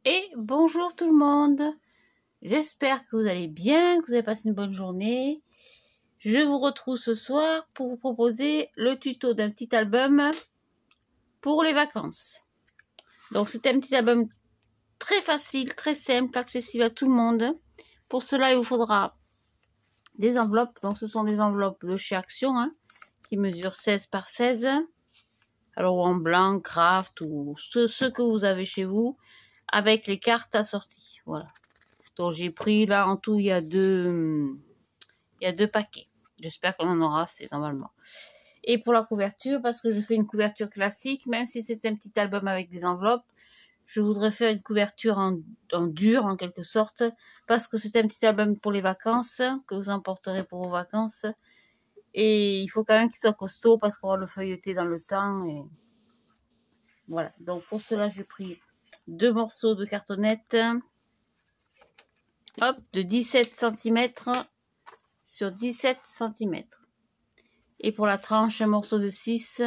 Et bonjour tout le monde, j'espère que vous allez bien, que vous avez passé une bonne journée. Je vous retrouve ce soir pour vous proposer le tuto d'un petit album pour les vacances. Donc c'est un petit album très facile, très simple, accessible à tout le monde. Pour cela il vous faudra des enveloppes, donc ce sont des enveloppes de chez Action qui mesurent 16 par 16. Alors en blanc, craft ou ce que vous avez chez vous avec les cartes assorties, voilà. Donc j'ai pris là en tout il y a deux paquets. J'espère qu'on en aura assez normalement. Et pour la couverture, parce que je fais une couverture classique, même si c'est un petit album avec des enveloppes, je voudrais faire une couverture en dur en quelque sorte, parce que c'est un petit album pour les vacances, que vous emporterez pour vos vacances. Et il faut quand même qu'il soit costaud parce qu'on va le feuilleter dans le temps. Et voilà, donc pour cela j'ai pris 2 morceaux de cartonnette. Hop, de 17 cm sur 17 cm. Et pour la tranche, un morceau de 6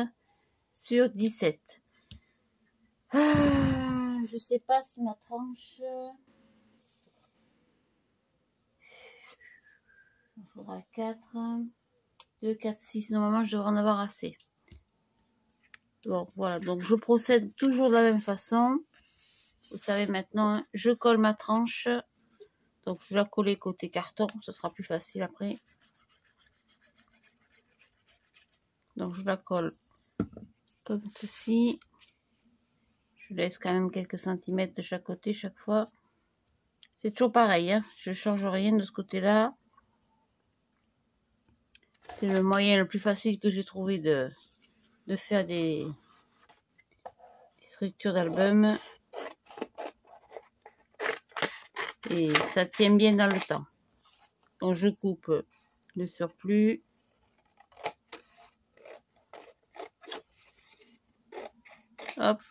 sur 17. Je sais pas si ma tranche... Il faudra 4, 2, 4, 6. Normalement, je devrais en avoir assez. Bon, voilà. Donc, je procède toujours de la même façon. Vous savez maintenant, je colle ma tranche. Donc, je vais la coller côté carton. Ce sera plus facile après. Donc, je la colle comme ceci. Je laisse quand même quelques centimètres de chaque côté chaque fois. C'est toujours pareil, hein. Je ne change rien de ce côté-là. C'est le moyen le plus facile que j'ai trouvé de faire des structures d'album. Et ça tient bien dans le temps. Donc je coupe le surplus. Hop.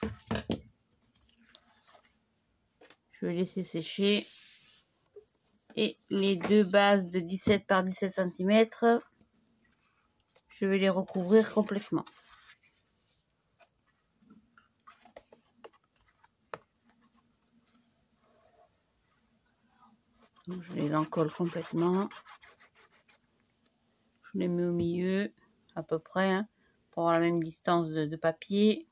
Je vais laisser sécher. Et les deux bases de 17 par 17 cm, je vais les recouvrir complètement. Donc, je les encolle complètement. Je les mets au milieu, à peu près, hein, pour avoir la même distance de papier.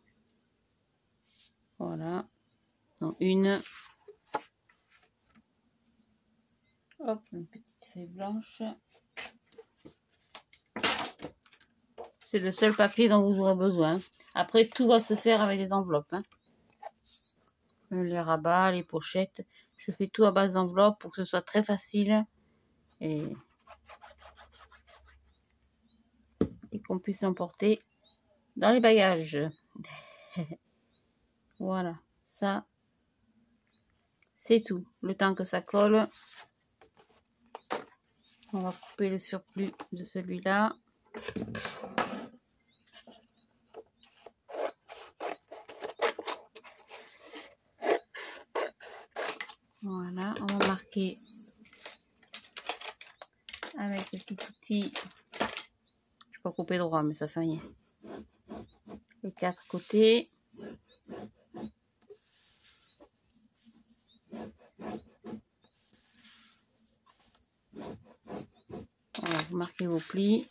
Voilà. Donc une. Hop, une petite feuille blanche. C'est le seul papier dont vous aurez besoin. Après, tout va se faire avec des enveloppes. Hein. Les rabats, les pochettes. Je fais tout à base d'enveloppes pour que ce soit très facile. Et qu'on puisse l'emporter dans les bagages. Voilà. Ça, c'est tout. Le temps que ça colle. On va couper le surplus de celui-là. Voilà, on va marquer avec le petit outil. Je ne vais pas couper droit, mais ça fait rien. Les 4 côtés. Voilà, vous marquez vos plis.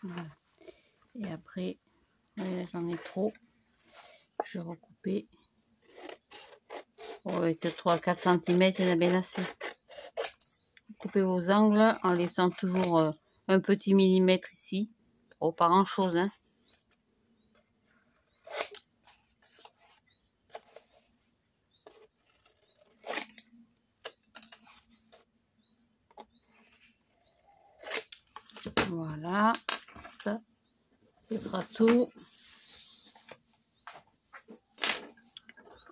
Voilà. Et après, j'en ai trop. Je vais recouper. Oh, avec 3-4 cm, il y en a bien assez. Coupez vos angles en laissant toujours un petit millimètre ici. Oh, pas grand chose, hein. Voilà, ça, ce sera tout.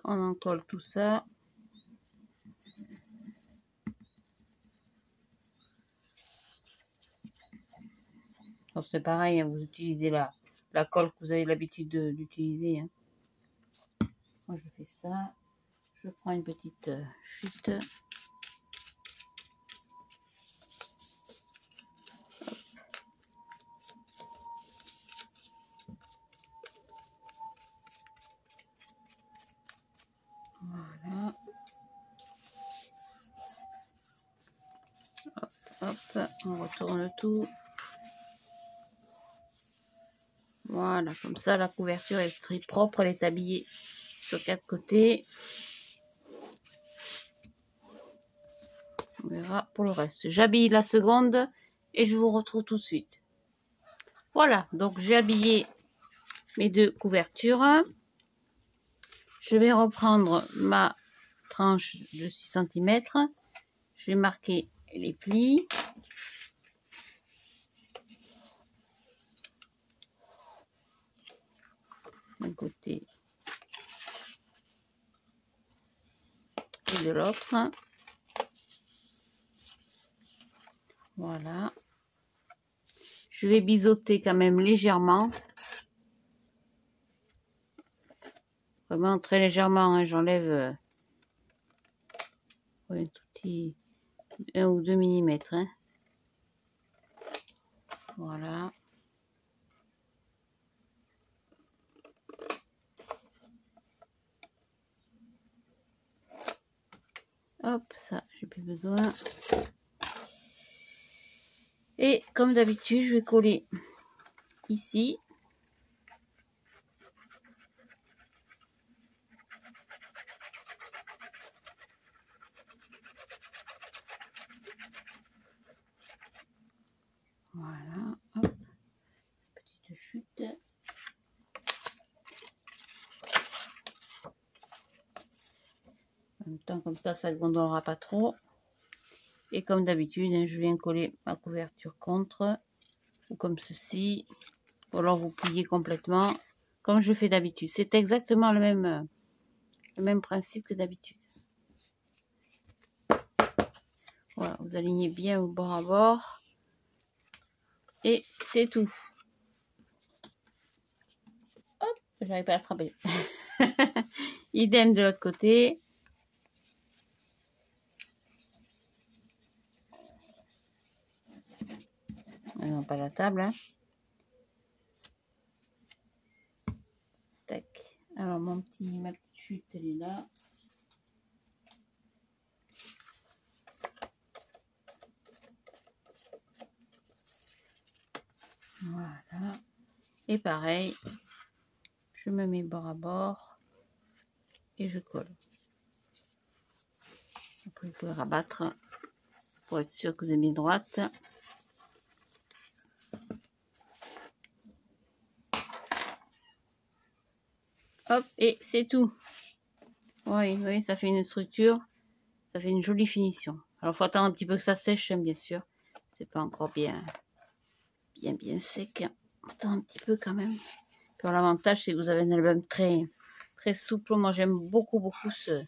On en colle tout ça. C'est pareil, hein, vous utilisez la colle que vous avez l'habitude d'utiliser. Hein. Moi, je fais ça. Je prends une petite chute. Hop. Hop, on retourne tout. Voilà, comme ça la couverture est très propre, elle est habillée sur 4 côtés. On verra pour le reste. J'habille la seconde et je vous retrouve tout de suite. Voilà, donc j'ai habillé mes 2 couvertures. Je vais reprendre ma tranche de 6 cm. Je vais marquer les plis. D'un côté et de l'autre. Voilà. Je vais biseauter quand même légèrement. Vraiment très légèrement, hein. J'enlève un tout petit 1 ou 2 mm. Hein. Voilà. Hop, ça, j'ai plus besoin. Et comme d'habitude, je vais coller ici. Voilà, hop. Petite chute. En même temps, comme ça ne gondolera pas trop. Et comme d'habitude, hein, je viens coller ma couverture contre, ou comme ceci. Ou alors vous pliez complètement, comme je fais d'habitude. C'est exactement le même principe que d'habitude. Voilà, vous alignez bien au bord à bord. Et c'est tout. Hop, j'arrive pas à l'attraper. Idem de l'autre côté. Non, pas la table. Hein. Tac. Alors ma petite chute, elle est là. Voilà. Et pareil, je me mets bord à bord et je colle. Après, vous pouvez rabattre pour être sûr que vous avez mis droite. Hop, et c'est tout. Oui, oui, ça fait une structure, ça fait une jolie finition. Alors, il faut attendre un petit peu que ça sèche, bien sûr. C'est pas encore bien sec. Attends un petit peu quand même. Puis l'avantage, c'est que vous avez un album très souple. Moi, j'aime beaucoup ce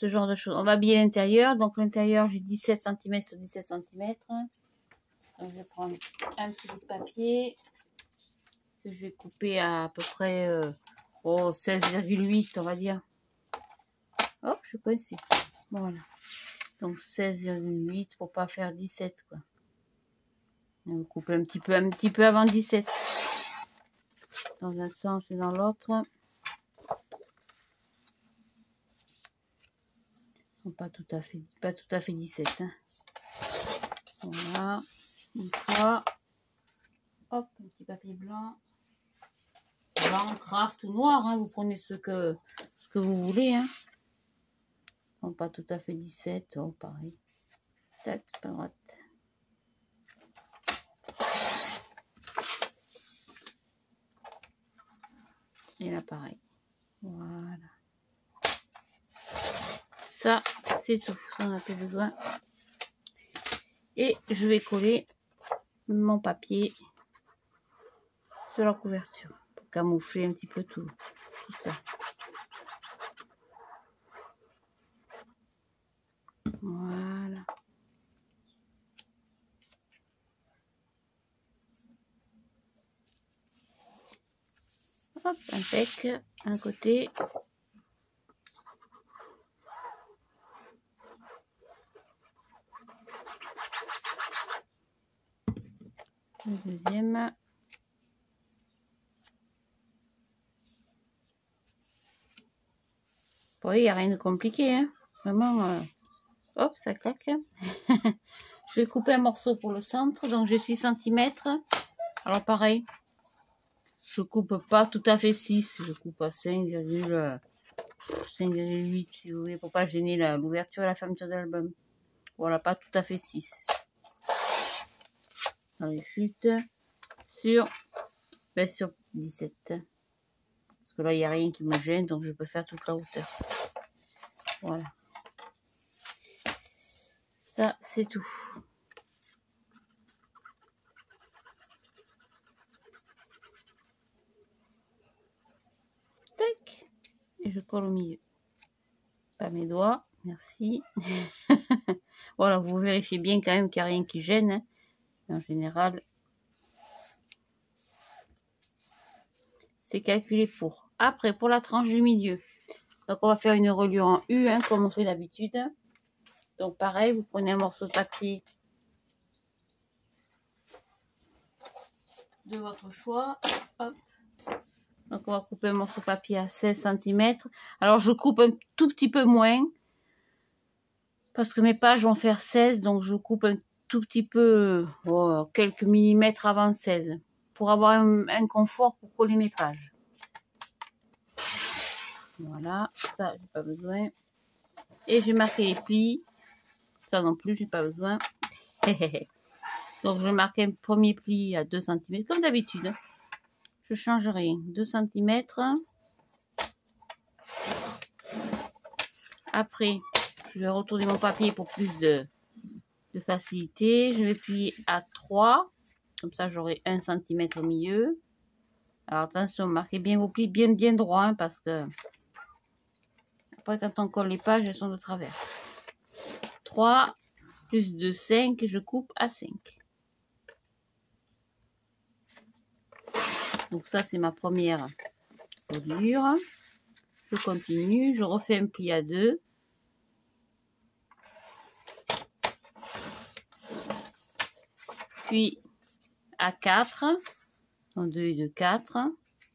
genre de choses. On va habiller l'intérieur. Donc, l'intérieur, j'ai 17 cm sur 17 cm. Donc, je vais prendre un petit bout de papier que je vais couper à peu près 16,8, on va dire. Hop, je suis coincée. Voilà. Donc, 16,8 pour pas faire 17, quoi. Et vous coupez un petit peu avant 17. Dans un sens et dans l'autre. Pas tout à fait 17. Hein. Voilà. Une fois. Hop, un petit papier blanc. Blanc, craft ou noir. Hein. Vous prenez ce que vous voulez. Hein. Non, pas tout à fait 17. Oh, pareil. Tac, pas droite. Et là, pareil. Voilà. Ça, c'est tout. Ça, on n'a plus besoin. Et je vais coller mon papier sur la couverture pour camoufler un petit peu tout ça. Voilà. Hop, impec, un côté. Le deuxième. Oui, il n'y a rien de compliqué. Hein. Vraiment, hop, ça claque. Je vais couper un morceau pour le centre, donc j'ai 6 cm. Alors pareil, je coupe pas tout à fait 6, je coupe à 5,8 si vous voulez, pour pas gêner l'ouverture et la fermeture de l'album. Voilà, pas tout à fait 6. Dans les chutes sur 17. Parce que là, il n'y a rien qui me gêne, donc je peux faire toute la hauteur. Voilà. Ça, c'est tout. Tac. Et je colle au milieu. Pas mes doigts, merci. Voilà, vous vérifiez bien quand même qu'il n'y a rien qui gêne. Hein. En général, c'est calculé pour. Après, pour la tranche du milieu. Donc, on va faire une reliure en U, hein, comme on fait d'habitude. Donc, pareil, vous prenez un morceau de papier de votre choix. Hop. Donc, on va couper un morceau de papier à 16 cm. Alors, je coupe un tout petit peu moins. Parce que mes pages vont faire 16. Donc, je coupe un tout petit peu, quelques millimètres avant 16. Pour avoir un confort pour coller mes pages. Voilà, ça, j'ai pas besoin. Et j'ai marqué les plis. Ça non plus, j'ai pas besoin. Donc, je marque un premier pli à 2 cm, comme d'habitude. Je change rien. 2 cm. Après, je vais retourner mon papier pour plus de facilité. Je vais plier à 3. Comme ça, j'aurai 1 cm au milieu. Alors, attention, marquez bien vos plis bien droits, hein, parce que après, quand on colle les pages, elles sont de travers. 3 plus 2, 5. Je coupe à 5. Donc ça, c'est ma première reliure. Je continue, je refais un pli à 2. Puis à 4. Donc 2 et 2, 4.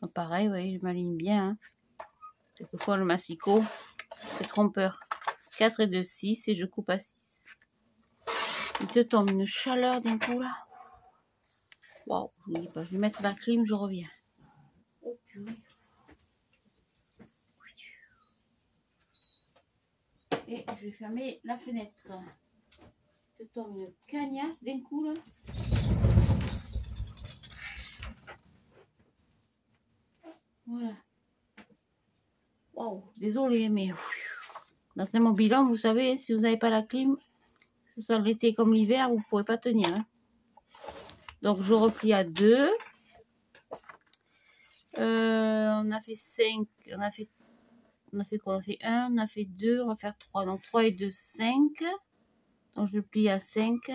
Donc pareil, vous voyez, je m'aligne bien. Hein. Quelquefois, le massicot, c'est trompeur. 4 et 2, 6 et je coupe à 6. Il te tombe une chaleur d'un coup là. Waouh, je ne dis pas, je vais mettre la clim, je reviens. Oh purée. Et je vais fermer la fenêtre. Il te tombe une cagnasse d'un coup là. Voilà. Waouh, désolé, mais dans un mobil-homme, vous savez, si vous n'avez pas la clim, que ce soit l'été comme l'hiver, vous ne pourrez pas tenir. Hein. Donc, je replie à 2. On a fait 5. On a fait quoi? On a fait 1, on a fait 2, on va faire 3. Donc, 3 et 2, 5. Donc, je plie à 5.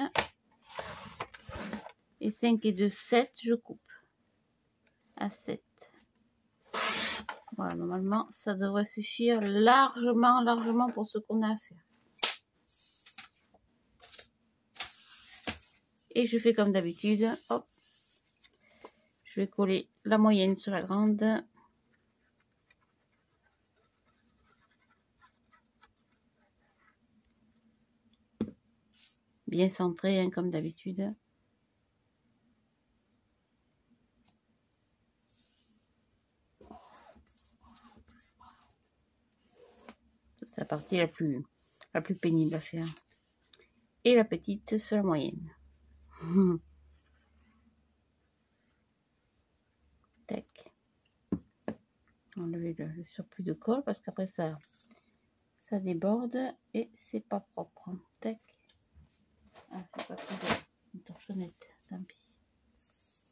Et 5 et 2, 7, je coupe à 7. Voilà, normalement, ça devrait suffire largement pour ce qu'on a à faire. Et je fais comme d'habitude, hop. Je vais coller la moyenne sur la grande. Bien centré, hein, comme d'habitude. C'est la partie la plus pénible à faire. Et la petite sur la moyenne. Tac. Enlever le surplus de colle parce qu'après ça déborde et c'est pas propre. Tac. Ah, j'ai pas pris une torchonnette, tant pis.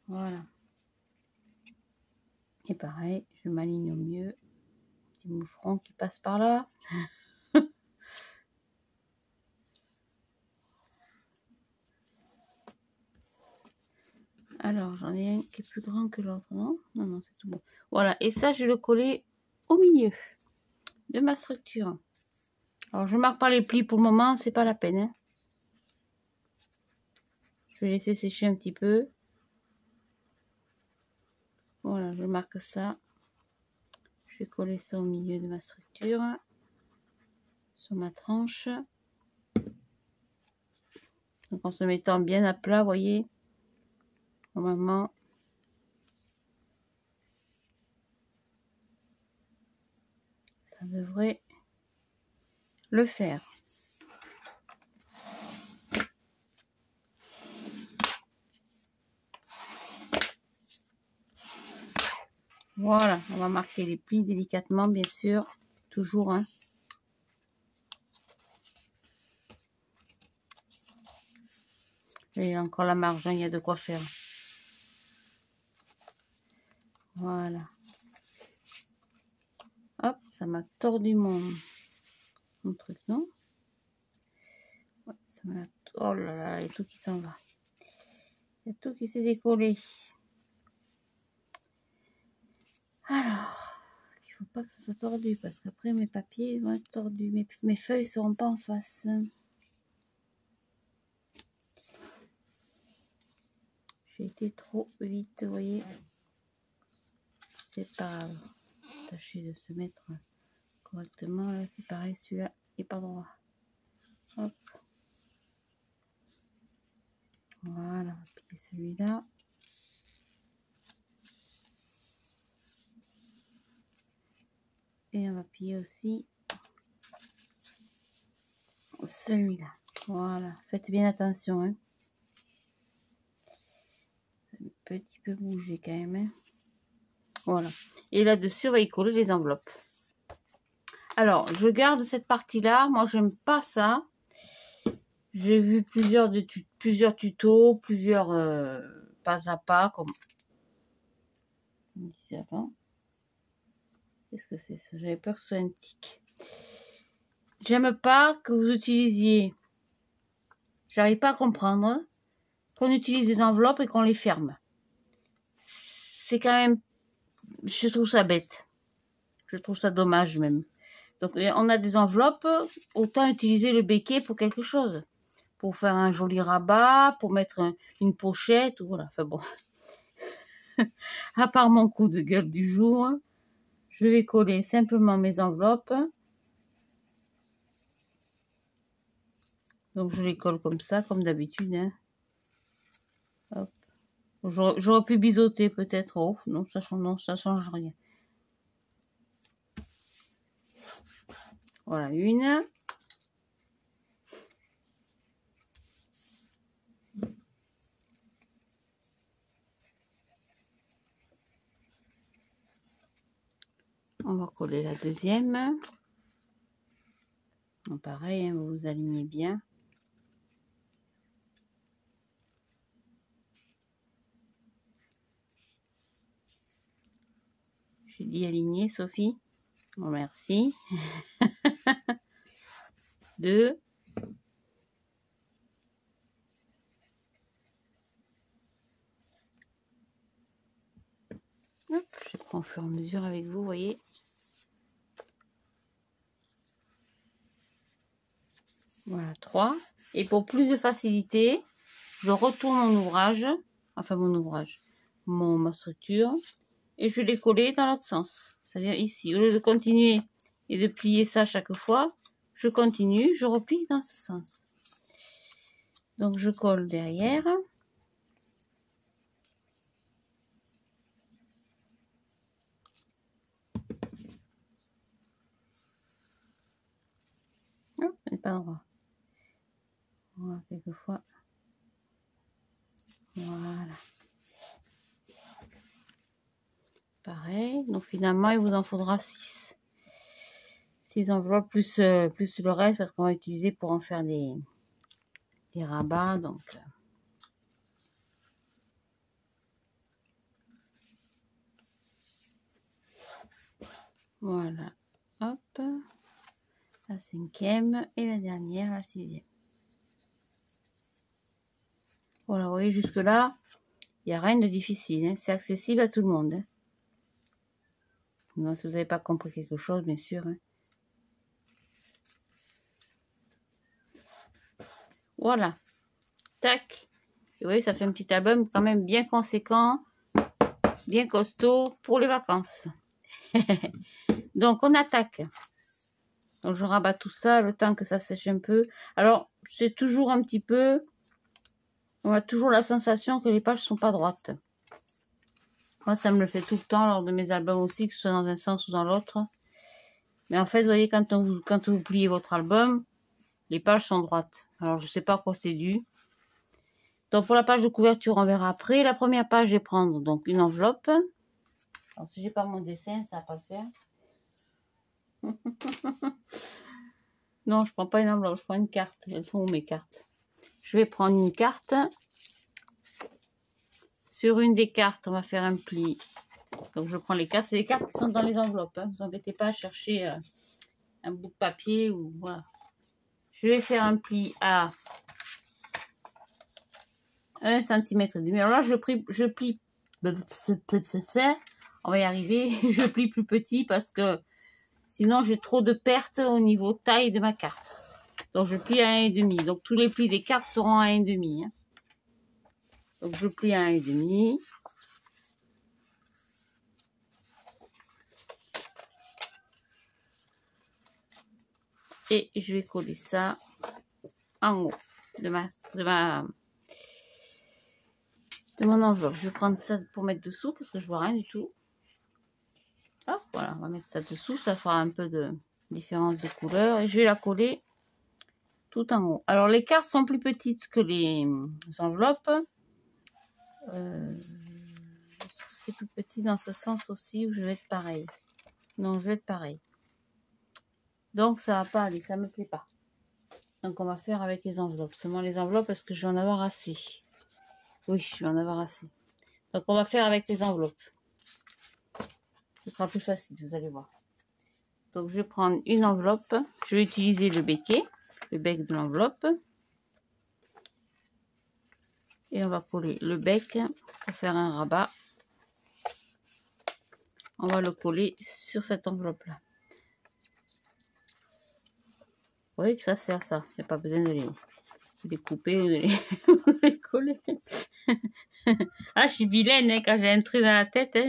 Voilà. Et pareil, je m'aligne au mieux. Petit moucheron qui passe par là. Alors, j'en ai un qui est plus grand que l'autre, non? Non, non, c'est tout bon. Voilà, et ça, je vais le coller au milieu de ma structure. Alors, je marque pas les plis pour le moment, c'est pas la peine. Hein. Je vais laisser sécher un petit peu. Voilà, je marque ça. Je vais coller ça au milieu de ma structure. Sur ma tranche. Donc en se mettant bien à plat, vous voyez, normalement, ça devrait le faire. Voilà, on va marquer les plis délicatement, bien sûr, toujours, hein. Et encore la marge, hein, il y a de quoi faire. Voilà. Hop, ça m'a tordu mon truc, non? Ouais, ça m'a... Oh là là, il y a tout qui s'en va. Il y a tout qui s'est décollé. Alors, il ne faut pas que ça soit tordu, parce qu'après mes papiers vont être tordus. Mes feuilles ne seront pas en face. J'ai été trop vite, vous voyez. C'est pas grave. Tâchez de se mettre correctement. Là, c'est pareil, celui-là n'est pas droit. Hop. Voilà, on va plier celui-là. Et on va plier aussi celui-là. Voilà, faites bien attention, hein. Un petit peu bouger quand même, hein. Voilà. Et là-dessus, on va y coller les enveloppes. Alors, je garde cette partie-là. Moi, j'aime pas ça. J'ai vu plusieurs tutos, plusieurs pas à pas, comme on disait avant. Qu'est-ce que c'est ça? J'avais peur que ce soit un tic. J'aime pas que vous utilisiez... J'arrive pas à comprendre qu'on utilise des enveloppes et qu'on les ferme. C'est quand même... Je trouve ça bête. Je trouve ça dommage même. Donc, on a des enveloppes, autant utiliser le béquet pour quelque chose. Pour faire un joli rabat, pour mettre une pochette, voilà. Enfin bon. À part mon coup de gueule du jour, je vais coller simplement mes enveloppes. Donc, je les colle comme ça, comme d'habitude, hein. Hop. J'aurais pu biseauter peut-être. Oh, non, ça change rien. Voilà, une. On va coller la deuxième. Donc, pareil, hein, vous vous alignez bien. J'ai dit aligner, Sophie. Bon, merci. 2. Hop, je prends au fur et à mesure avec vous, voyez. Voilà, 3. Et pour plus de facilité, je retourne mon ouvrage, ma structure, et je l'ai collé dans l'autre sens. C'est-à-dire ici, au lieu de continuer et de plier ça chaque fois, je continue, je replie dans ce sens. Donc je colle derrière. Non, elle n'est pas droit. Voilà, quelquefois. Voilà. Pareil. Donc finalement, il vous en faudra 6. 6 enveloppes plus le reste parce qu'on va utiliser pour en faire des rabats. Donc voilà. Hop. La 5e et la dernière, la 6e. Voilà, vous voyez, jusque-là, il n'y a rien de difficile. Hein. C'est accessible à tout le monde. Hein. Non, si vous n'avez pas compris quelque chose, bien sûr. Hein. Voilà. Tac. Et vous voyez, ça fait un petit album quand même bien conséquent, bien costaud pour les vacances. Donc, on attaque. Donc, je rabats tout ça le temps que ça sèche un peu. Alors, c'est toujours un petit peu On a toujours la sensation que les pages sont pas droites. Moi, ça me le fait tout le temps lors de mes albums aussi, que ce soit dans un sens ou dans l'autre. Mais en fait, vous voyez, quand vous pliez votre album, les pages sont droites. Alors, je sais pas à quoi c'est dû. Donc, pour la page de couverture, on verra après. La première page, je vais prendre donc une enveloppe. Alors, si j'ai pas mon dessin, ça va pas le faire. Non, je prends pas une enveloppe, je prends une carte. Elles sont où mes cartes? Je vais prendre une carte. Sur une des cartes, on va faire un pli. Donc, je prends les cartes. C'est les cartes qui sont dans les enveloppes. Hein. Vous embêtez pas à chercher un bout de papier ou voilà. Je vais faire un pli à 1,5 cm. Alors là, je plie. On va y arriver. Je plie plus petit parce que sinon, j'ai trop de pertes au niveau taille de ma carte. Donc, je plie à 1,5. Donc, tous les plis des cartes seront à 1,5. Hein. Donc, je plie à 1,5. Et je vais coller ça en haut de mon enveloppe. Je vais prendre ça pour mettre dessous parce que je vois rien du tout. Hop, voilà, on va mettre ça dessous. Ça fera un peu de différence de couleur. Et je vais la coller tout en haut. Alors, les cartes sont plus petites que les enveloppes. C'est plus petit dans ce sens aussi où je vais être pareil. Non, je vais être pareil. Donc, ça va pas aller. Ça me plaît pas. Donc, on va faire avec les enveloppes. Seulement les enveloppes parce que je vais en avoir assez. Oui, je vais en avoir assez. Donc, on va faire avec les enveloppes. Ce sera plus facile, vous allez voir. Donc, je vais prendre une enveloppe. Je vais utiliser le becquet, le bec de l'enveloppe. Et on va coller le bec pour faire un rabat. On va le coller sur cette enveloppe-là. Vous voyez que ça sert ça. Il n'y a pas besoin de les couper ou de les coller. Ah, je suis vilaine hein, quand j'ai un truc dans la tête. Hein,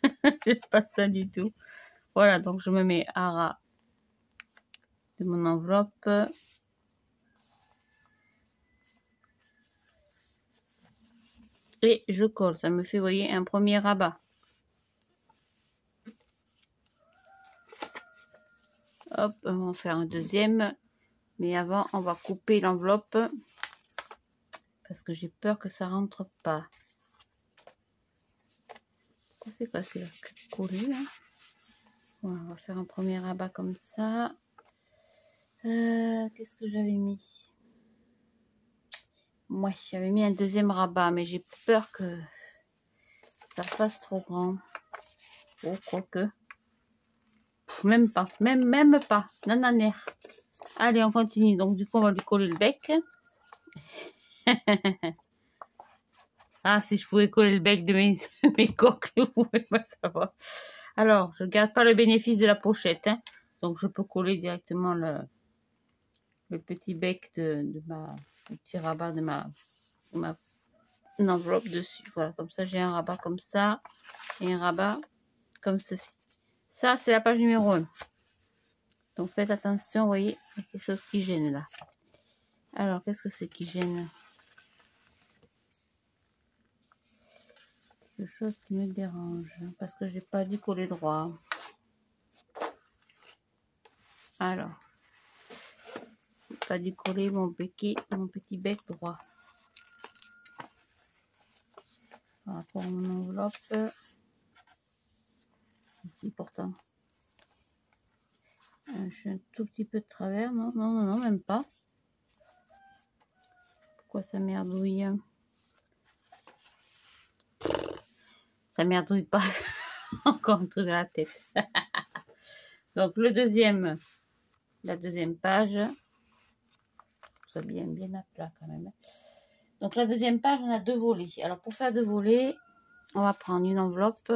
je ne fais pas ça du tout. Voilà, donc je me mets à ras de mon enveloppe. Et je colle. Ça me fait, vous voyez, un premier rabat. Hop, on va en faire un deuxième. Mais avant, on va couper l'enveloppe. Parce que j'ai peur que ça rentre pas. C'est quoi, c'est collé là. Voilà, on va faire un premier rabat comme ça. Qu'est-ce que j'avais mis? Moi, j'avais mis un deuxième rabat, mais j'ai peur que ça fasse trop grand. Oh, quoique. Même pas, même pas. Nananère. Allez, on continue. Donc, du coup, on va lui coller le bec. Ah, si je pouvais coller le bec de mes coques, vous pouvez pas savoir. Alors, je ne garde pas le bénéfice de la pochette. Hein. Donc, je peux coller directement le petit bec le petit rabat de ma enveloppe dessus. Voilà, comme ça, j'ai un rabat comme ça et un rabat comme ceci. Ça, c'est la page numéro 1. Donc, faites attention, vous voyez, il y a quelque chose qui gêne là. Alors, qu'est-ce que c'est qui gêne? Quelque chose qui me dérange parce que j'ai pas dû coller droit. Alors, j'ai pas dû coller mon petit bec droit. Par rapport à mon enveloppe. Ici, pourtant. Je suis un tout petit peu de travers. Non, non, non, non, même pas. Pourquoi ça merdouille? Ça merdouille pas. Encore un truc à la tête. Donc, la deuxième page. Ça bien à plat quand même. Donc, la deuxième page, on a 2 volets. Alors, pour faire 2 volets, on va prendre une enveloppe.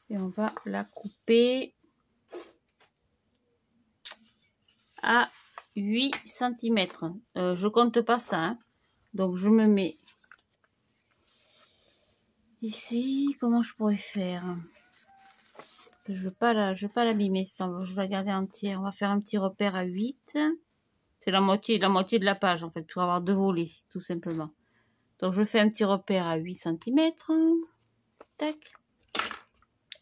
Et on va la couper à 8 cm. Je compte pas ça. Hein. Donc, je me mets ici. Comment je pourrais faire? Je veux pas l'abîmer. Je vais la garder entière. On va faire un petit repère à 8. C'est la moitié de la page, en fait, pour avoir 2 volets, tout simplement. Donc, je fais un petit repère à 8 cm. Tac.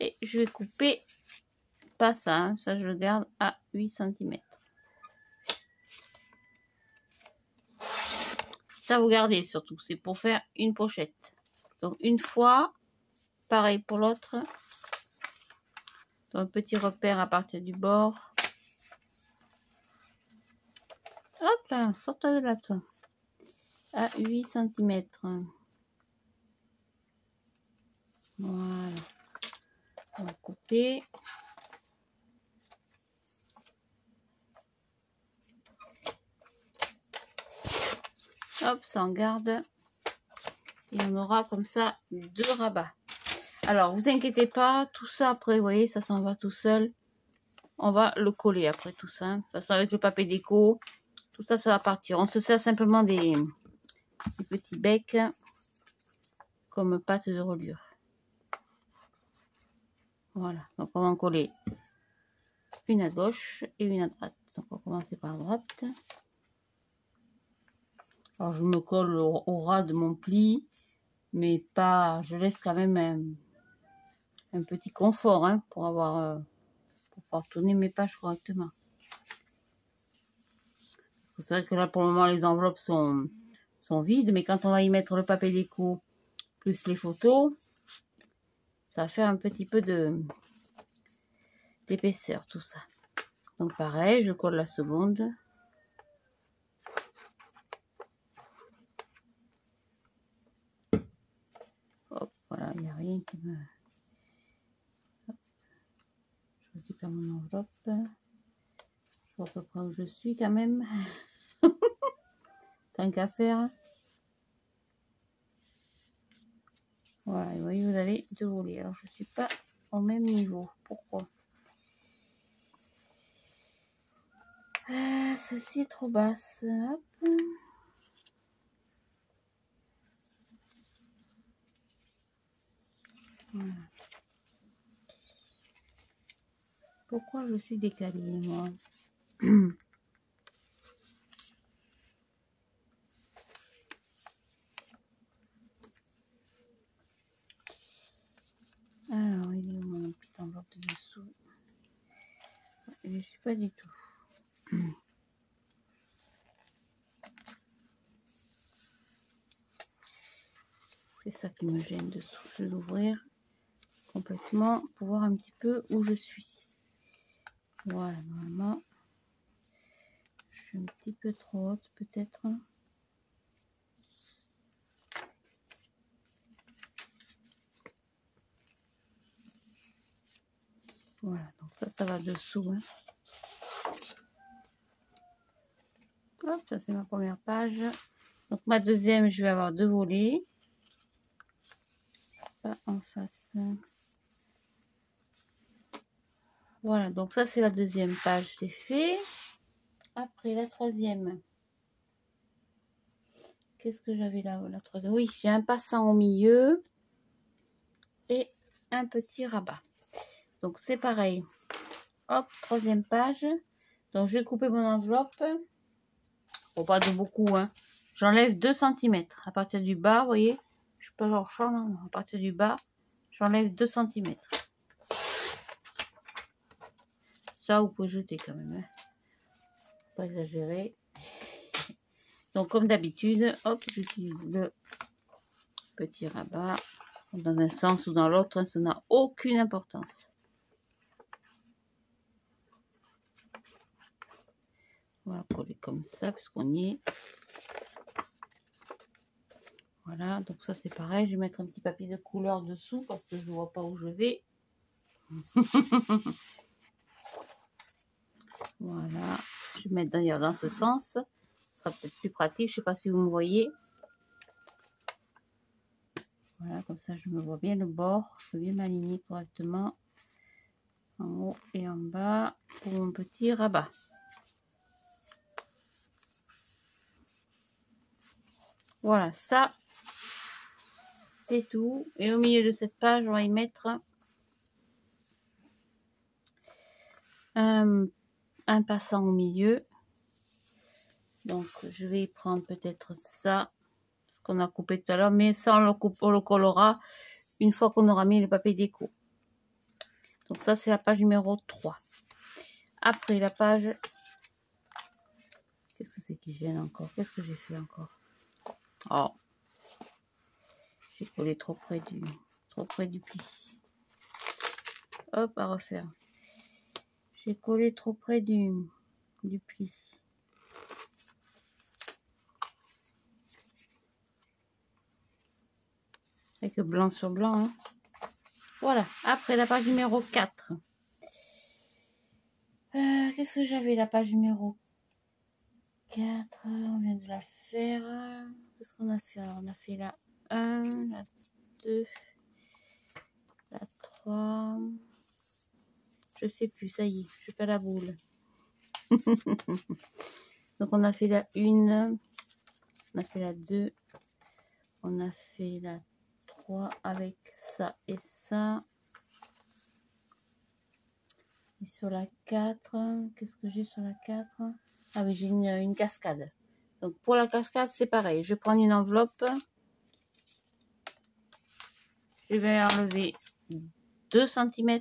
Et je vais couper, pas ça, hein, ça je le garde à 8 cm. Ça, vous gardez surtout, c'est pour faire une pochette. Donc, une fois, pareil pour l'autre. Un petit repère à partir du bord. Hop là, sorte de là, toi. À 8 cm. Voilà. On va couper. Hop, ça en garde. Et on aura comme ça 2 rabats. Alors, vous inquiétez pas, tout ça après, vous voyez, ça s'en va tout seul. On va le coller après tout ça. De toute façon, avec le papier déco, tout ça, ça va partir. On se sert simplement des petits becs comme pâte de reliure. Voilà, donc on va en coller une à gauche et une à droite. Donc on va commencer par droite. Alors je me colle au ras de mon pli, mais pas, je laisse quand même un petit confort, hein, pour pouvoir tourner mes pages correctement. Parce que c'est vrai que là pour le moment les enveloppes sont vides, mais quand on va y mettre le papier déco plus les photos, ça va faire un petit peu d'épaisseur tout ça. Donc pareil, je colle la seconde. Hop, voilà, il n'y a rien qui me... Hop. Je récupère mon enveloppe. Je vois à peu près où je suis quand même. Tant qu'à faire. Voilà, vous voyez, vous avez 2 volets. Alors je ne suis pas au même niveau. Pourquoi? Celle-ci est trop basse. Hop. Voilà. Pourquoi je suis décalée, moi? Alors, il est où mon petit enveloppe de dessous? Je ne suis pas du tout. C'est ça qui me gêne dessous. Je vais l'ouvrir complètement pour voir un petit peu où je suis. Voilà, normalement, je suis un petit peu trop haute peut-être. Voilà, donc ça va dessous. Hein. Hop, ça c'est ma première page. Donc ma deuxième, je vais avoir 2 volets. Pas en face. Voilà, donc ça c'est la deuxième page, c'est fait. Après la troisième. Qu'est-ce que j'avais là, la troisième? Oui, j'ai un passant au milieu et un petit rabat. Donc c'est pareil. Hop, troisième page. Donc je vais couper mon enveloppe. Bon, pas de beaucoup, hein. J'enlève 2 cm. À partir du bas, vous voyez, je peux avoir champ, non, à partir du bas, j'enlève 2 cm. Ça, vous pouvez jeter quand même, hein. Pas exagérer. Donc, comme d'habitude, hop, j'utilise le petit rabat. Dans un sens ou dans l'autre, hein, ça n'a aucune importance. On va coller comme ça, puisqu'on y est. Voilà, donc ça c'est pareil. Je vais mettre un petit papier de couleur dessous parce que je ne vois pas où je vais. Voilà, je vais mettre d'ailleurs dans ce sens. Ce sera peut-être plus pratique. Je ne sais pas si vous me voyez. Voilà, comme ça je me vois bien le bord. Je peux bien m'aligner correctement en haut et en bas pour mon petit rabat. Voilà, ça c'est tout. Et au milieu de cette page, on va y mettre un passant au milieu. Donc, je vais prendre peut-être ça, ce qu'on a coupé tout à l'heure, mais ça, on le collera une fois qu'on aura mis le papier déco. Donc, ça, c'est la page numéro 3. Après, la page... Qu'est-ce que c'est qui gêne encore? Qu'est-ce que j'ai fait encore? Oh, j'ai collé trop près du pli. Hop, à refaire. J'ai collé trop près du pli. Avec blanc sur blanc. Hein. Voilà. Après, la page numéro 4. Qu'est-ce que j'avais, la page numéro 4? On vient de la faire. Qu'est-ce qu'on a fait? Alors, on a fait la 1, la 2, la 3. Je sais plus, ça y est, je fais la boule. Donc, on a fait la 1, on a fait la 2, on a fait la 3 avec ça et ça. Et sur la 4, qu'est-ce que j'ai sur la 4? Ah oui, j'ai une cascade. Donc, pour la cascade, c'est pareil. Je prends une enveloppe. Je vais enlever 2 cm.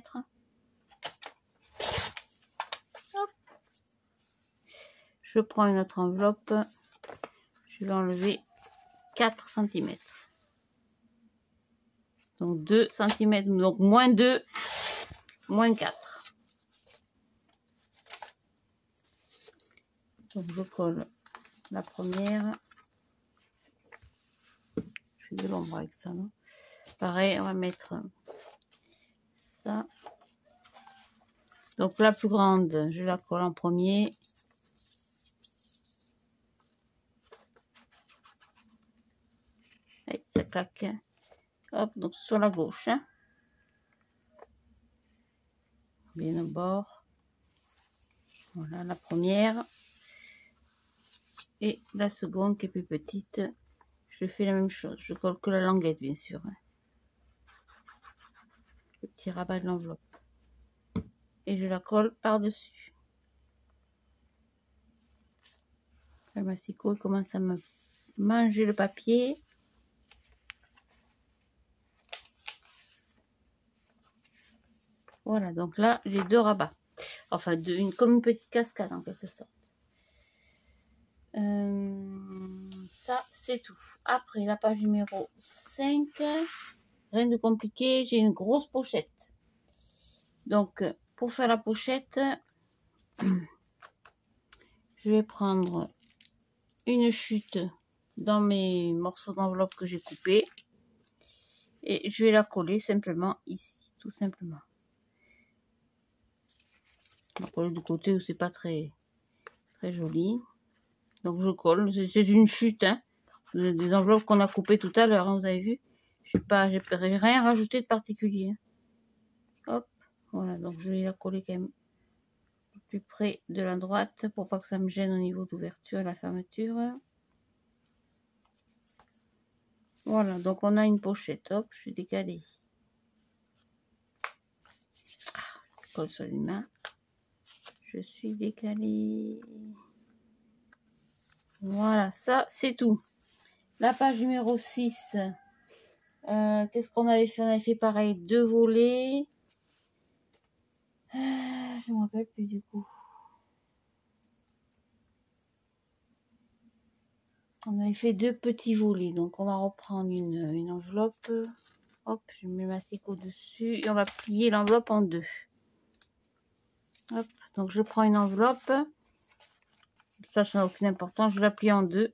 Je prends une autre enveloppe. Je vais enlever 4 cm. Donc 2 cm, donc moins 2, moins 4. Donc je colle la première. Je fais de l'ombre avec ça, non? Pareil, on va mettre ça. Donc la plus grande, je la colle en premier. Allez, ça claque. Hop, donc sur la gauche. Hein. Bien au bord. Voilà la première. Et la seconde qui est plus petite, je fais la même chose. Je colle que la languette, bien sûr. Hein. Le petit rabat de l'enveloppe. Et je la colle par-dessus. Le massicot commence à me manger le papier. Voilà, donc là, j'ai 2 rabats. Enfin, comme une petite cascade en quelque sorte. Ça, c'est tout. Après, la page numéro 5. Rien de compliqué, j'ai une grosse pochette. Donc, pour faire la pochette, je vais prendre une chute dans mes morceaux d'enveloppe que j'ai coupés. Et je vais la coller simplement ici, tout simplement. On va coller du côté où c'est pas très joli. Donc je colle, c'est une chute, hein, des enveloppes qu'on a coupées tout à l'heure, hein, vous avez vu. J'ai rien rajouté de particulier. Hein. Hop, voilà, donc je vais la coller quand même plus près de la droite pour pas que ça me gêne au niveau d'ouverture et la fermeture. Voilà, donc on a une pochette. Hop, je suis décalée. Je colle sur les mains. Je suis décalée. Voilà, ça c'est tout. La page numéro 6. Qu'est-ce qu'on avait fait? On avait fait pareil, 2 volets. Je ne me rappelle plus du coup. On avait fait 2 petits volets. Donc on va reprendre une enveloppe. Hop, je mets ma massicot dessus. Et on va plier l'enveloppe en 2. Hop, donc je prends une enveloppe. Ça n'a aucune importance. Je la plie en 2.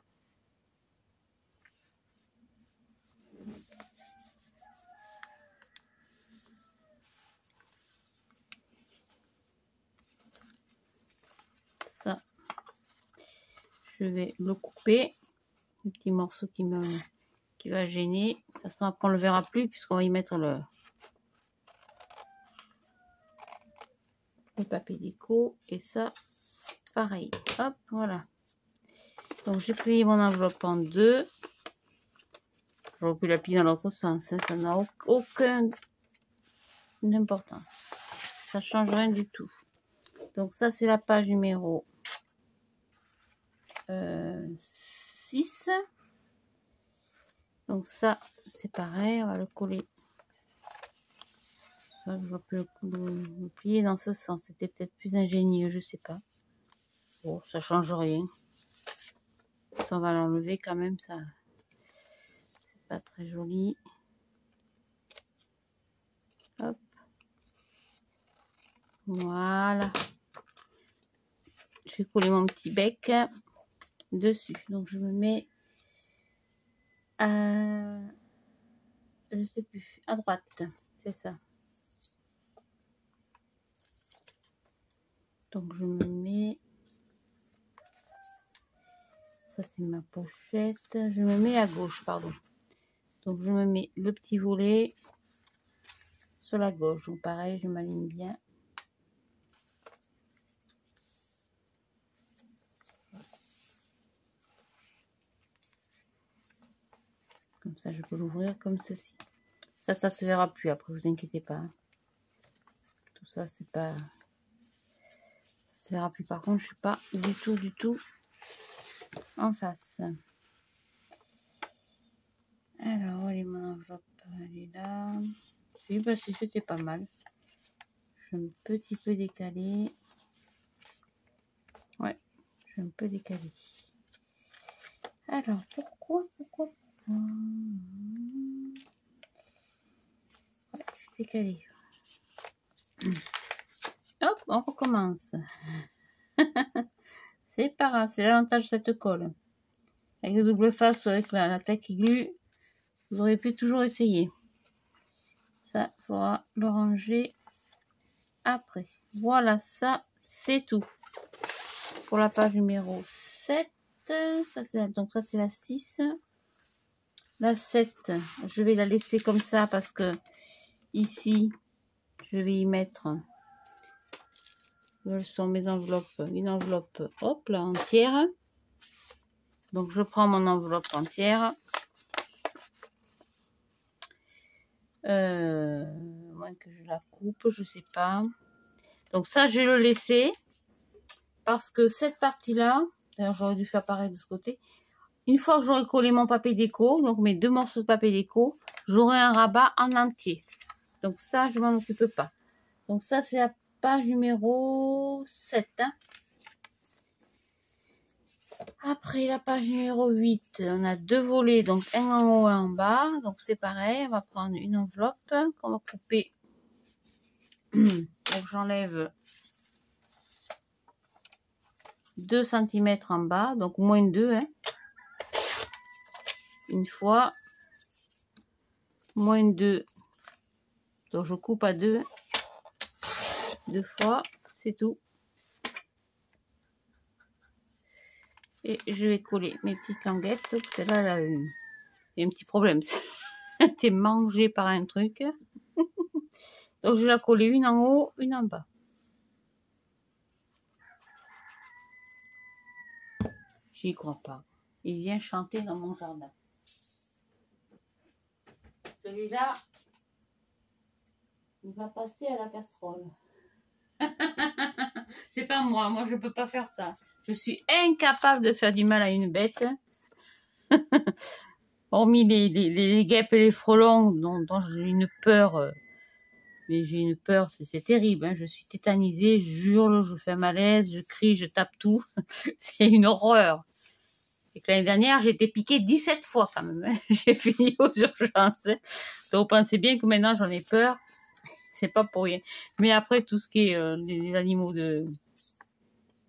Ça, je vais le couper. Le petit morceau qui va gêner. De toute façon, après on le verra plus puisqu'on va y mettre le papier déco. Et ça, pareil. Hop, voilà. Donc j'ai plié mon enveloppe en 2. J'aurais pu la plier dans l'autre sens. Hein. Ça n'a aucune importance. Ça change rien du tout. Donc ça, c'est la page numéro 6. Donc ça, c'est pareil, on va le coller. Je vais le plier dans ce sens. C'était peut-être plus ingénieux, je sais pas. Bon, ça change rien. Ça, on va l'enlever quand même, ça. C'est pas très joli. Hop. Voilà. Je vais coller mon petit bec dessus. Donc je me mets à, je sais plus, à droite. C'est ça. Donc je me mets, ça c'est ma pochette, je me mets à gauche, pardon. Donc je me mets le petit volet sur la gauche. Donc pareil, je m'aligne bien. Comme ça, je peux l'ouvrir comme ceci. Ça se verra plus après, vous inquiétez pas. Tout ça, c'est pas... Ça se verra plus. Par contre, je suis pas du tout en face. Alors, elle est mon enveloppe, elle est là. Si, bah si, c'était pas mal. Je vais un petit peu décaler. Ouais, je vais un peu décaler. Alors, pourquoi ouais, je suis décalée. Hop, on recommence. C'est pas grave, c'est l'avantage de cette colle. Avec le double face ou avec la tacky glue, vous aurez pu toujours essayer. Ça, il faudra le ranger après. Voilà, ça, c'est tout. Pour la page numéro 7. Donc ça, c'est la 6. La 7, je vais la laisser comme ça parce que ici, je vais y mettre... Quelles sont mes enveloppes? Une enveloppe, hop là, entière. Donc je prends mon enveloppe entière. Moins que je la coupe, je sais pas. Donc ça, je vais le laisser. Parce que cette partie-là, d'ailleurs j'aurais dû faire pareil de ce côté. Une fois que j'aurai collé mon papier déco, donc mes 2 morceaux de papier déco, j'aurai un rabat en entier. Donc ça, je m'en occupe pas. Donc ça, c'est la page numéro 7. Hein. Après la page numéro 8, on a 2 volets, donc un en haut et un en bas. Donc c'est pareil, on va prendre une enveloppe qu'on va couper. Donc j'enlève 2 cm en bas, donc moins 2. Hein. Une fois, moins 2. Donc je coupe à 2. 2 fois, c'est tout. Et je vais coller mes petites languettes. Celle-là, elle a eu un petit problème. C'était mangé par un truc. Donc je vais la coller une en haut, une en bas. J'y crois pas. Il vient chanter dans mon jardin. Celui-là, il va passer à la casserole. C'est pas moi je peux pas faire ça. Je suis incapable de faire du mal à une bête. Hormis les guêpes et les frelons dont j'ai une peur. Mais j'ai une peur, c'est terrible. Hein. Je suis tétanisée, je hurle, je fais un malaise, je crie, je tape tout. C'est une horreur. Et que l'année dernière, j'ai été piquée 17 fois quand même. Hein. J'ai fini aux urgences. Donc pensez bien que maintenant j'en ai peur. C'est pas pour rien. Mais après, tout ce qui est les animaux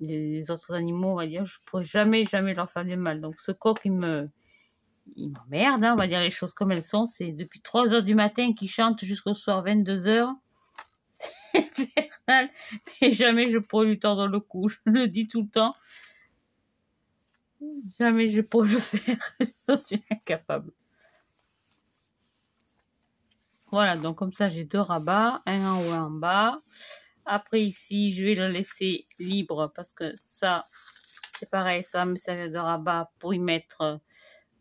les autres animaux, on va dire, je pourrais jamais leur faire du mal. Donc ce coq, il m'emmerde, hein, on va dire les choses comme elles sont. C'est depuis 3 h du matin qu'il chante jusqu'au soir 22 h. C'est infernal. Mais jamais je pourrais lui tordre le cou. Je le dis tout le temps. Jamais je pourrais le faire. Je suis incapable. Voilà, donc comme ça, j'ai 2 rabats. Un en haut et en bas. Après ici, je vais le laisser libre parce que ça, c'est pareil, ça va me servir de rabat pour y mettre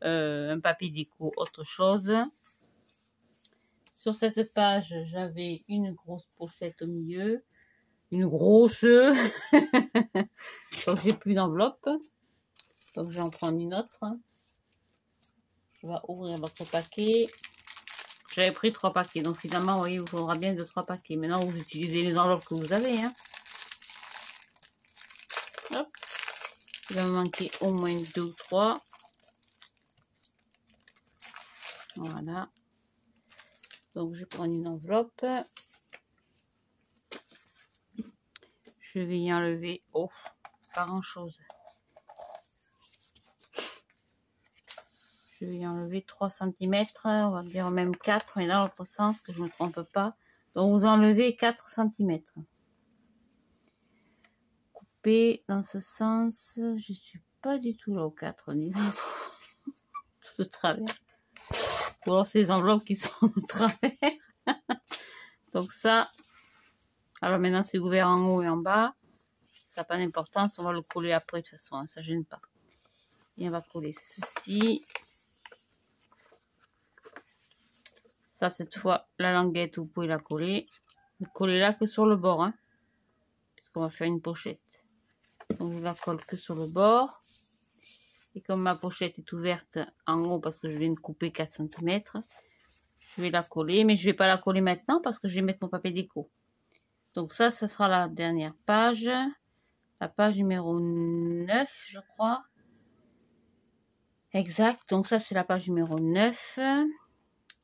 un papier déco, autre chose. Sur cette page, j'avais une grosse pochette au milieu. Une grosse. Donc j'ai plus d'enveloppe. Donc je vais en prendre une autre. Je vais ouvrir l'autre paquet. J'avais pris 3 paquets. Donc finalement, vous voyez, il vous faudra bien 2-3 paquets. Maintenant, vous utilisez les enveloppes que vous avez. Hein. Hop. Il va me manquer au moins 2 ou 3. Voilà. Donc je vais prendre une enveloppe. Je vais y enlever, oh, pas grand chose. Je vais y enlever 3 cm, on va dire même 4, mais dans l'autre sens, que je ne me trompe pas. Donc vous enlevez 4 cm. Coupez dans ce sens, je suis pas du tout là au 4, ni tout de travers. Ou alors c'est les enveloppes qui sont de travers. Donc ça, alors maintenant c'est ouvert en haut et en bas. Ça n'a pas d'importance, on va le coller après de toute façon, hein, ça gêne pas. Et on va coller ceci. Ça, cette fois, la languette, vous pouvez la coller. Ne collez-la que sur le bord, hein, puisqu'on va faire une pochette. Donc, je la colle que sur le bord. Et comme ma pochette est ouverte en haut, parce que je viens de couper 4 cm, je vais la coller. Mais je ne vais pas la coller maintenant, parce que je vais mettre mon papier déco. Donc ça, ça sera la dernière page. La page numéro 9, je crois. Exact. Donc ça, c'est la page numéro 9.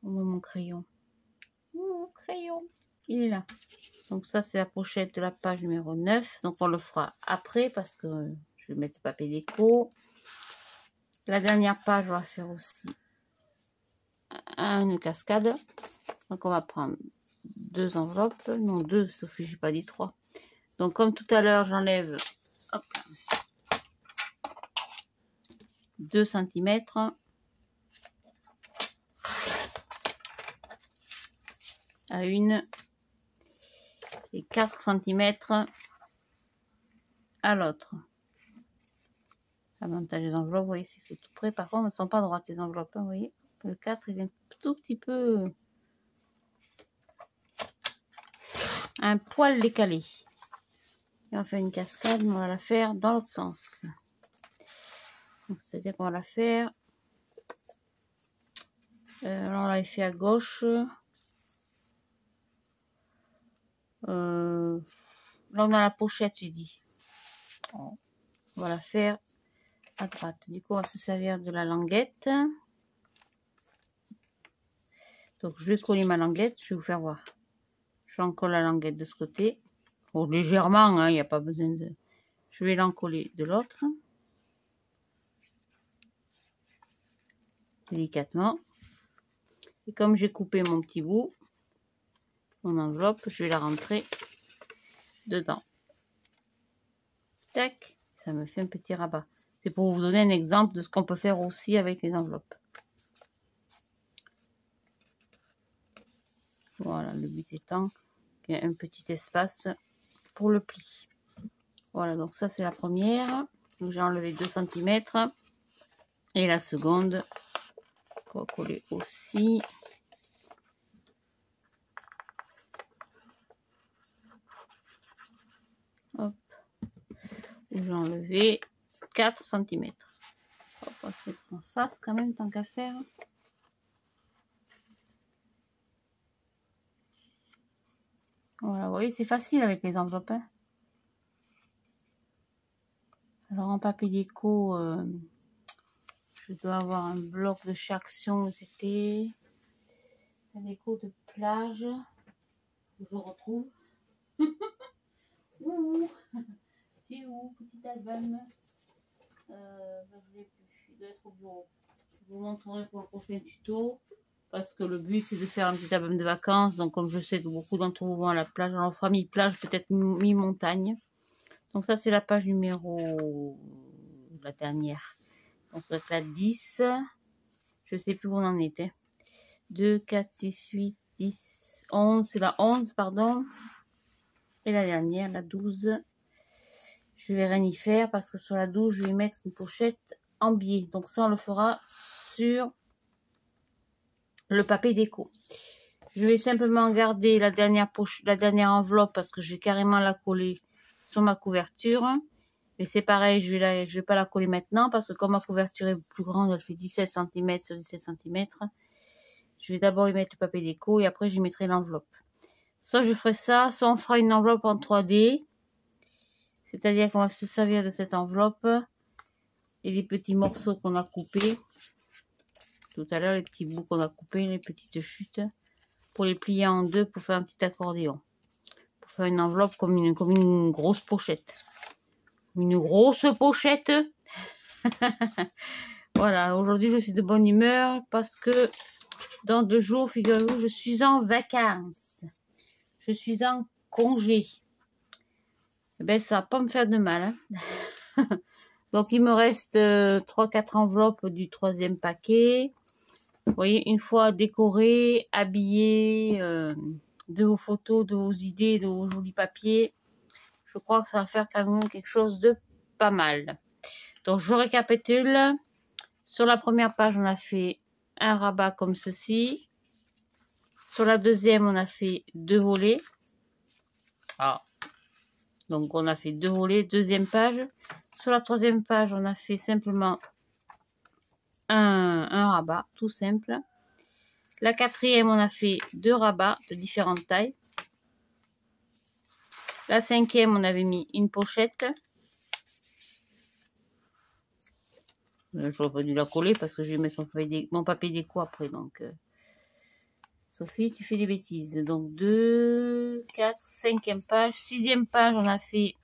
Où est mon crayon? Oh, crayon, il est là. Donc ça, c'est la pochette de la page numéro 9. Donc on le fera après parce que je vais mettre le papier déco. La dernière page, on va faire aussi une cascade. Donc on va prendre 2 enveloppes. Non, 2, sauf que j'ai pas dit 3. Donc comme tout à l'heure, j'enlève 2 cm. À une et 4 cm à l'autre. L'avantage des enveloppes, vous voyez, c'est que c'est tout près. Par contre, elles ne sont pas droites les enveloppes. Hein, vous voyez, le 4 il est un tout petit peu, un poil décalé. Et on fait une cascade, mais on va la faire dans l'autre sens. C'est-à-dire qu'on va la faire. Alors on l'avait fait à gauche. Là on a la pochette, j'ai dit. On va la faire à droite. Du coup, on va se servir de la languette. Donc, je vais coller ma languette. Je vais vous faire voir. Je colle la languette de ce côté. Bon, légèrement, hein, il n'y a pas besoin de... Je vais l'encoller de l'autre. Délicatement. Et comme j'ai coupé mon petit bout, mon enveloppe, je vais la rentrer dedans. Tac. Ça me fait un petit rabat. C'est pour vous donner un exemple de ce qu'on peut faire aussi avec les enveloppes. Voilà, le but étant qu'il y a un petit espace pour le pli. Voilà, donc ça c'est la première. J'ai enlevé 2 cm. Et la seconde, on va coller aussi. Hop. J'ai enlevé 4 cm. Hop, on va se mettre en face quand même, tant qu'à faire. Voilà, vous voyez, c'est facile avec les enveloppes. Hein. Alors en papier déco, je dois avoir un bloc de chez Action. C'était un déco de plage. Je retrouve. Ouh, tu es où, petit album? Je l'ai plus. Il doit être au bureau. Je vous montrerai pour le prochain tuto. Parce que le but c'est de faire un petit album de vacances. Donc comme je sais que beaucoup d'entre vous vont à la plage, alors on fera mi-plage, peut-être mi-montagne. Donc ça c'est la page numéro... la dernière. Donc ça va être la 10. Je sais plus où on en était. 2, 4, 6, 8, 10, 11. C'est la 11, pardon. Et la dernière, la 12. Je vais rien y faire parce que sur la 12, je vais mettre une pochette en biais. Donc ça, on le fera sur le papier déco. Je vais simplement garder la dernière enveloppe parce que je vais carrément la coller sur ma couverture. Mais c'est pareil, je vais pas la coller maintenant parce que comme ma couverture est plus grande, elle fait 17 cm sur 17 cm. Je vais d'abord y mettre le papier déco et après j'y mettrai l'enveloppe. Soit je ferai ça, soit on fera une enveloppe en 3D. C'est-à-dire qu'on va se servir de cette enveloppe et les petits morceaux qu'on a coupés. Tout à l'heure, les petits bouts qu'on a coupés, les petites chutes, pour les plier en deux pour faire un petit accordéon. Pour faire une enveloppe comme une grosse pochette. Une grosse pochette. Voilà, aujourd'hui je suis de bonne humeur parce que dans 2 jours, figurez-vous, je suis en vacances. Je suis en congé. Eh ben, ça va pas me faire de mal. Hein. Donc, il me reste 3-4 enveloppes du 3e paquet. Vous voyez, une fois décoré, habillé de vos photos, de vos idées, de vos jolis papiers, je crois que ça va faire quand même quelque chose de pas mal. Donc, je récapitule. Sur la première page, on a fait un rabat comme ceci. Sur la deuxième, on a fait 2 volets. Ah. Donc, on a fait 2 volets, deuxième page. Sur la 3e page, on a fait simplement un rabat, tout simple. La 4e, on a fait 2 rabats de différentes tailles. La 5e, on avait mis une pochette. Je n'aurais pas dû la coller parce que je vais mettre mon papier déco après. Donc, Sophie, tu fais des bêtises. Donc, 2, 4, 5e page. 6e page, on a fait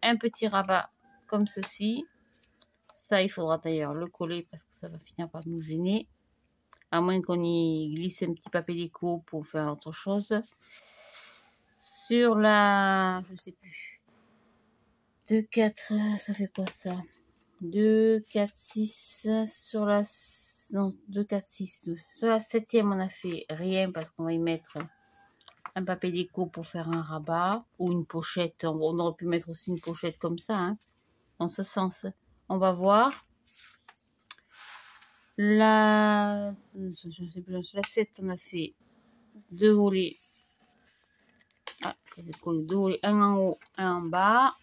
un petit rabat comme ceci. Ça, il faudra d'ailleurs le coller parce que ça va finir par nous gêner. À moins qu'on y glisse un petit papier déco pour faire autre chose. Sur la... je sais plus. 2, 4, ça fait quoi ça? 2, 4, 6. Sur la... non, 2, 4, 6. Sur la 7e, on a fait rien parce qu'on va y mettre un papier déco pour faire un rabat. Ou une pochette. On aurait pu mettre aussi une pochette comme ça. Hein, dans ce sens. On va voir. La... je sais plus, la 7, on a fait 2 volets. Ah, 2 volets, un en haut, un en bas.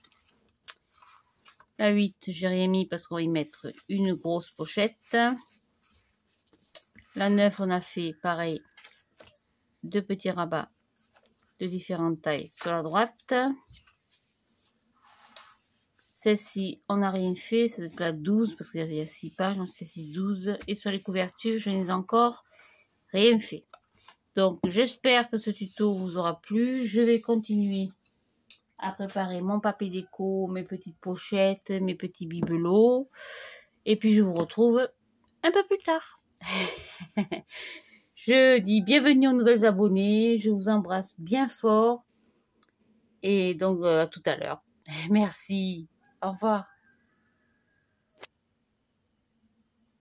La 8, j'ai rien mis parce qu'on va y mettre une grosse pochette. La 9, on a fait pareil, 2 petits rabats de différentes tailles sur la droite. Celle-ci, on n'a rien fait, c'est la 12 parce qu'il y a 6 pages, donc c'est 6, 12. Et sur les couvertures, je n'ai encore rien fait. Donc, j'espère que ce tuto vous aura plu. Je vais continuer à préparer mon papier déco, mes petites pochettes, mes petits bibelots. Et puis, je vous retrouve un peu plus tard. Je dis bienvenue aux nouvelles abonnés. Je vous embrasse bien fort. Et donc, à tout à l'heure. Merci. Au revoir.